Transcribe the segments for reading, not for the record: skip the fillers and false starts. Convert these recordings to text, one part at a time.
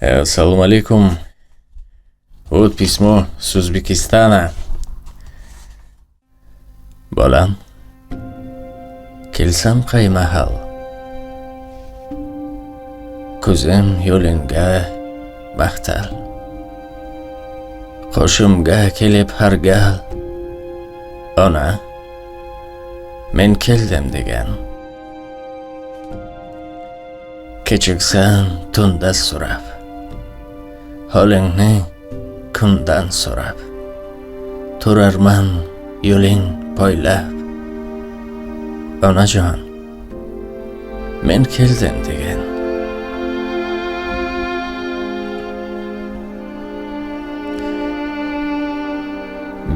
Assalomu alaykum. Вот письмо с O'zbekistana. Bolam, kelsam qay mahal, ko'zim yo'lingga maqtal, qo'shimga kelib har gal, ona, men keldim degan. Kechiksan tunda so'rab, holingni kundan so'rab, turarman yo'ling poylab. Onajon, men keldim degan.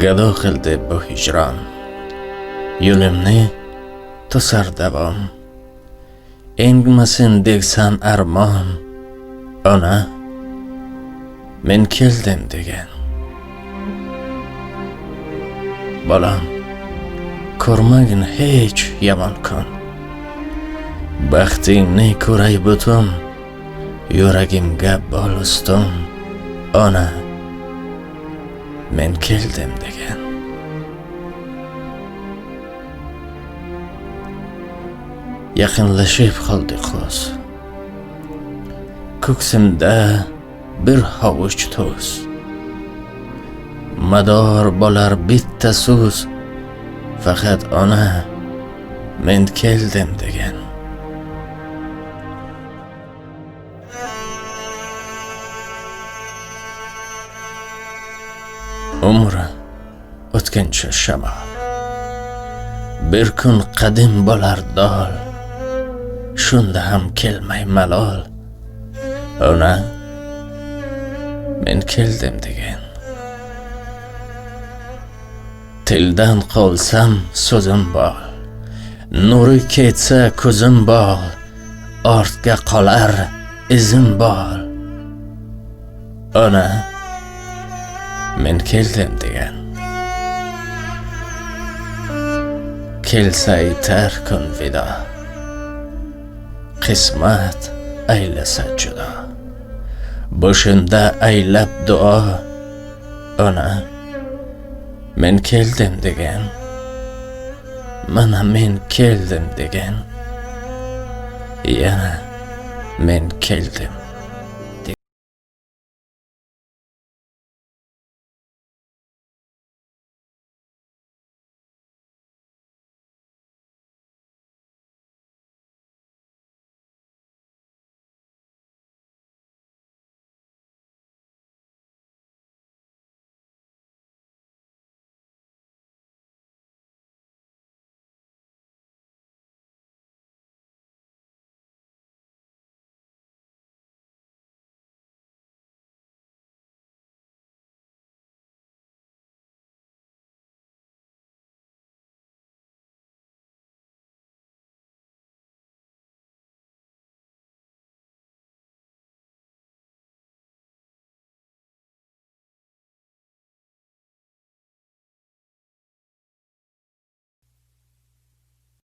Gado qildi bu hijron, yo'limni to'sar davom. Engmasin degsan armon, ona, men keldim degan. Bolam, ko'rmagin hech yomon kun, baxtingni ko'ray butun, yuragimga bol ustun, ona, men keldim degan. Yaqinlashib qoldi qo'z, ko'ksimda bir hovuch tuz, mador bo'lar bitta so'z, faqat ona, men keldim degan. Umri o'tkinchi shamol, bir kun qadim bo'lar dol, shunda ham kelmay malol, ona, men keldim degan. Tildan qolsam so'zim bor, nuri ketsa ko'zim bor, ortga qolar izim bor, ona, men keldim degan. Kelsa aytar kun vido, qismat aylasa judo, boshimda aylab duo, ona, men keldim degan. Mana men keldim degan. Yana men keldim.